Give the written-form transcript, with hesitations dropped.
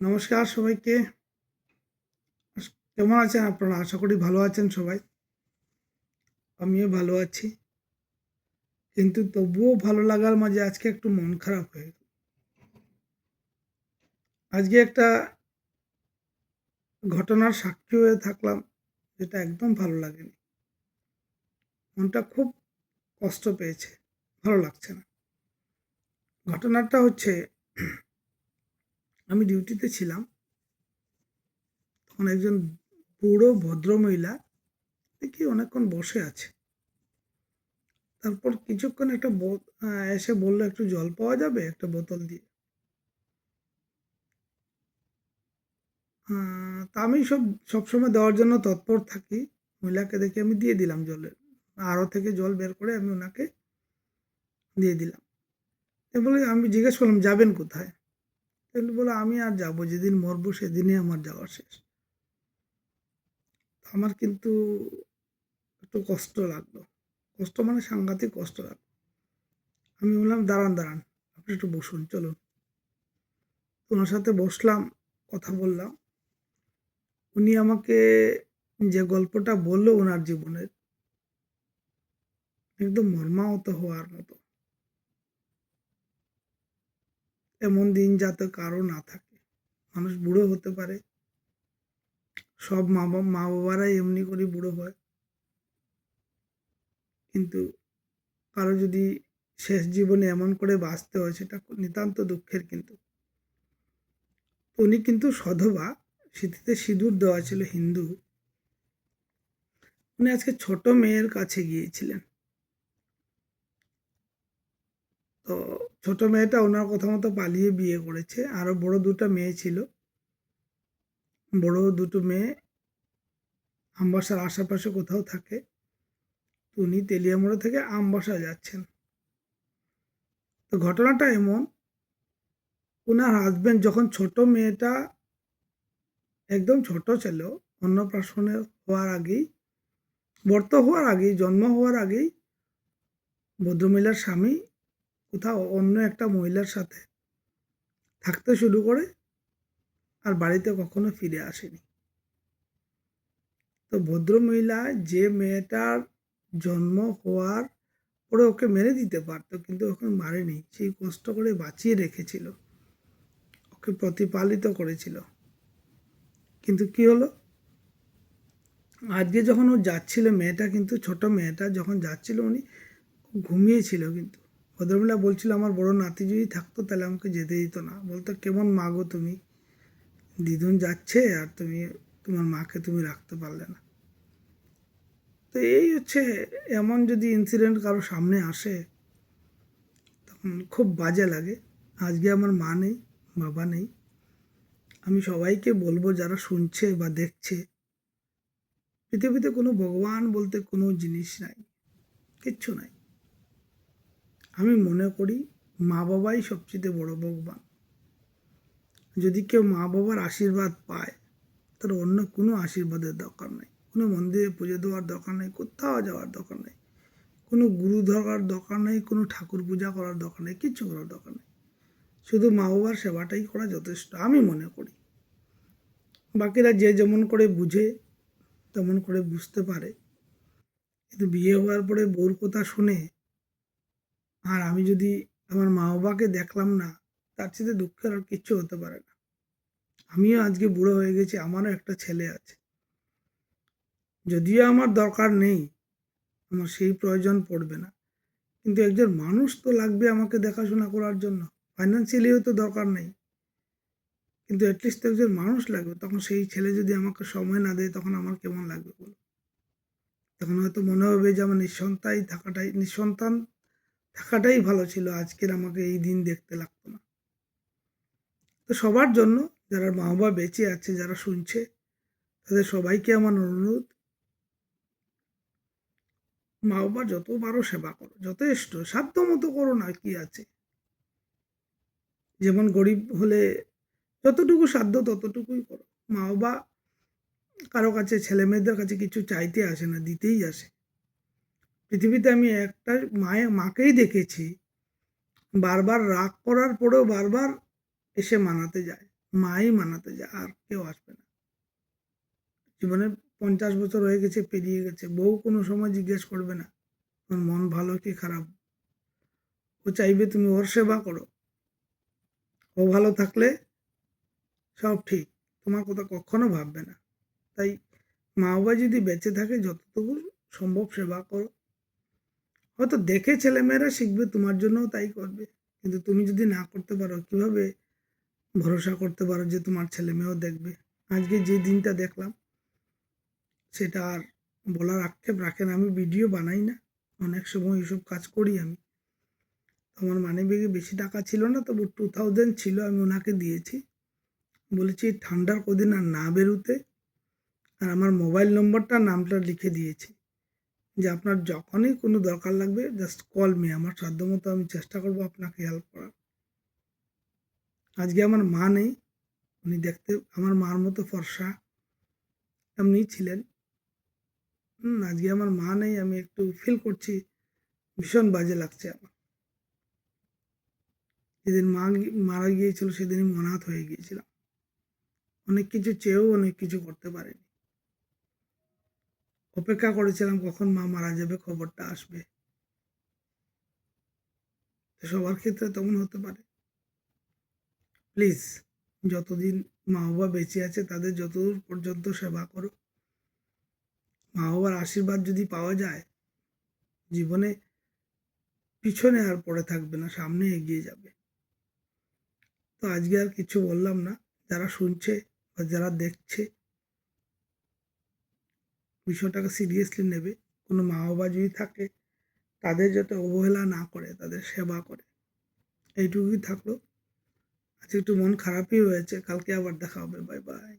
নমস্কার সবাইকে। কেমন আছেন আপনারা? আশা করি ভালো আছেন সবাই। আমিও ভালো আছি। কিন্তু তবুও ভালো লাগার মাঝে আজকে একটু মন খারাপ হয়ে গেল। আজকে একটা ঘটনার সাক্ষী হয়ে থাকলাম, যেটা একদম ভালো লাগেনি। মনটা খুব কষ্ট পেয়েছে, ভালো লাগছে না। ঘটনাটা হচ্ছে, আমি ডিউটিতে ছিলাম। তখন একজন বুড়ো ভদ্রমহিলা দেখি অনেকক্ষণ বসে আছে। তারপর কিছুক্ষণ একটা এসে বলল, একটু জল পাওয়া যাবে একটা বোতল দিয়ে। তা আমি সবসময় দেওয়ার জন্য তৎপর থাকি। মহিলাকে দেখে আমি দিয়ে দিলাম জলের আরো থেকে জল বের করে আমি ওনাকে দিয়ে দিলাম। বলে, আমি জিজ্ঞেস করলাম, যাবেন কোথায়? বলে, আমি আর যাবো, যেদিন মরবো সেদিনই আমার যাওয়া শেষ। আমার কিন্তু একটু কষ্ট লাগলো। কষ্ট মানে সাংঘাতিক কষ্ট লাগলো। আমি বললাম, দাঁড়ান দাঁড়ান, আপনি একটু বসুন, চলুন। ওনার সাথে বসলাম, কথা বললাম। উনি আমাকে যে গল্পটা বললো ওনার জীবনের, একদম মর্মাহত হওয়ার মতো। এমন দিন যাতে কারো না থাকে। মানুষ বুড়ো হতে পারে, সব মা বাবারাই এমনি করে বুড়ো হয়, কিন্তু কারো যদি শেষ জীবনে এমন করে বাঁচতে হয়, সেটা নিতান্ত দুঃখের। কিন্তু উনি কিন্তু সধবা, স্মৃতিতে সিঁদুর দেওয়া ছিল, হিন্দু। উনি আজকে ছোট মেয়ের কাছে গিয়েছিলেন। তো ছোট মেয়েটা ওনার কথা মতো পালিয়ে বিয়ে করেছে। আরো বড় দুটো মেয়ে ছিল। বড় দুটো মেয়ে আমবাসার আশেপাশে কোথাও থাকে। উনি তেলিয়ামুড়া থেকে আমবাসা যাচ্ছেন। তো ঘটনাটা এমন, ওনার হাজবেন্ড যখন ছোট মেয়েটা একদম ছোট ছিল, অন্নপ্রাশনে হওয়ার আগেই, বর্ত হওয়ার আগেই, জন্ম হওয়ার আগেই ভদ্রমহিলার স্বামী কোথাও অন্য একটা মহিলার সাথে থাকতে শুরু করে, আর বাড়িতে কখনো ফিরে আসেনি। তো ভদ্রমহিলা যে মেয়েটার জন্ম হওয়ার পরে ওকে মেরে দিতে পারতো, কিন্তু ওকে মারেনি। সেই কষ্ট করে বাঁচিয়ে রেখেছিল, ওকে প্রতিপালিত করেছিল। কিন্তু কি হলো, আজকে যখন ও যাচ্ছিল, মেয়েটা কিন্তু ছোট মেয়েটা যখন যাচ্ছিল, উনি ঘুমিয়েছিল। কিন্তু ভদ্রমহিলা বলছিল, আমার বড় নাতি যদি থাকতো তাহলে আমাকে যেতে দিত না। বলতো, কেমন মা গো তুমি, দিদুন যাচ্ছে আর তুমি তোমার মাকে তুমি রাখতে পারলে না। তো এই হচ্ছে, এমন যদি ইনসিডেন্ট কারো সামনে আসে তখন খুব বাজে লাগে। আজকে আমার মা নেই, বাবা নেই। আমি সবাইকে বলবো, যারা শুনছে বা দেখছে, পৃথিবীতে কোনো ভগবান বলতে কোনো জিনিস নাই, কিচ্ছু নাই। আমি মনে করি মা বাবাই সবচেয়ে বড় ভগবান। যদি কেউ মা বাবার আশীর্বাদ পায়, তার অন্য কোনো আশীর্বাদের দরকার নেই। কোনো মন্দিরে পুজো দেওয়ার দরকার নেই, কোথাও যাওয়ার দরকার নেই, কোনো গুরু ধরার দরকার নেই, কোনো ঠাকুর পূজা করার দরকার নেই, কিচ্ছু করার দরকার নেই। শুধু মা বাবার সেবাটাই করা যথেষ্ট, আমি মনে করি। বাকিরা যে যেমন করে বুঝে তেমন করে বুঝতে পারে। কিন্তু বিয়ে হওয়ার পরে বউর কথা শুনে, আর আমি যদি আমার মা বাবাকে দেখলাম না, তার চেয়ে দুঃখের আর কিচ্ছু হতে পারে না। আমিও আজকে বুড়ো হয়ে গেছি, আমারও একটা ছেলে আছে। যদিও আমার দরকার নেই, আমার সেই প্রয়োজন পড়বে না, কিন্তু একজন মানুষ তো লাগবে আমাকে দেখাশোনা করার জন্য। ফাইন্যান্সিয়ালিও তো দরকার নেই, কিন্তু অ্যাটলিস্ট তো একজন মানুষ লাগবে। তখন সেই ছেলে যদি আমাকে সময় না দেয়, তখন আমার কেমন লাগবে বলো? তখন হয়তো মনে হবে যে আমার নিঃসন্তান থাকাটাই ভালো ছিল, আজকের আমাকে এই দিন দেখতে লাগতো না। তো সবার জন্য, যারা মা বাবা বেঁচে আছে, যারা শুনছে, তাদের সবাইকে আমার অনুরোধ, মা বাবা যত পারো সেবা করো, যথেষ্ট সাধ্য মতো করো না, কি আছে। যেমন গরিব হলে যতটুকু সাধ্য ততটুকুই করো। মা বাবা কারো কাছে, ছেলে মেয়েদের কাছে কিছু চাইতে আসে না, দিতেই আসে। পৃথিবীতে আমি একটা মাকেই দেখেছি, বারবার রাগ করার পরেও বারবার এসে মানাতে যায়। মাই মানাতে যায়, আর কেউ আসবে না। জীবনে 50 বছর হয়ে গেছে, পেরিয়ে গেছে, বউ কোনো সময় জিজ্ঞেস করবে না তোর মন ভালো কি খারাপ। ও চাইবে তুমি ওর সেবা করো। ও ভালো থাকলে সব ঠিক, তোমার কথা কখনো ভাববে না। তাই মা বাবা যদি বেঁচে থাকে যতটুকু সম্ভব সেবা করো। হয়তো দেখে ছেলেমেয়েরা শিখবে, তোমার জন্যও তাই করবে। কিন্তু তুমি যদি না করতে পারো, কিভাবে ভরসা করতে পারো যে তোমার ছেলে মেয়েও দেখবে? আজকে যে দিনটা দেখলাম, সেটা আর বলার আক্ষেপ রাখে না। আমি ভিডিও বানাই না, অনেক সময় এইসব কাজ করি আমি। আমার মানিব্যাগে বেশি টাকা ছিল না, তবু 2000 ছিল, আমি ওনাকে দিয়েছি। বলেছি ঠান্ডার কদিন আর না বেরোতে, আর আমার মোবাইল নম্বরটা নামটা লিখে দিয়েছি যে আপনার যখনই কোনো দরকার লাগবে জাস্ট কল মি। আমার সাধ্যমতো আমি চেষ্টা করবো আপনাকে হেল্প করার। আজকে আমার মা নেই, উনি দেখতে আমার মার মতো ফর্সা এমনি ছিলেন। আজকে আমার মা নেই, আমি একটু ফিল করছি, ভীষণ বাজে লাগছে আমার। যেদিন মা মারা গিয়েছিল সেদিনই অনাথ হয়ে গিয়েছিলাম। অনেক কিছু চেয়েও অনেক কিছু করতে পারিনি। অপেক্ষা করেছিলাম কখন মা মারা যাবে, খবরটা আসবে। সবার ক্ষেত্রে তেমন হতে পারে। প্লিজ, যতদিন মা বাবা বেঁচে আছে তাদের যতদূর পর্যন্ত সেবা করো। মা বাবার আশীর্বাদ যদি পাওয়া যায়, জীবনে পিছনে আর পড়ে থাকবে না, সামনে এগিয়ে যাবে। তো আজকে আর কিছু বললাম না। যারা শুনছে বা যারা দেখছে, বিষয়টাকে সিরিয়াসলি নেবে। কোনো মা বাবা যদি থাকে, তাদের যাতে অবহেলা না করে, তাদের সেবা করে। এইটুকুই থাকলো। আজকে একটু মন খারাপই হয়েছে, কালকে আবার দেখা হবে। Bye bye.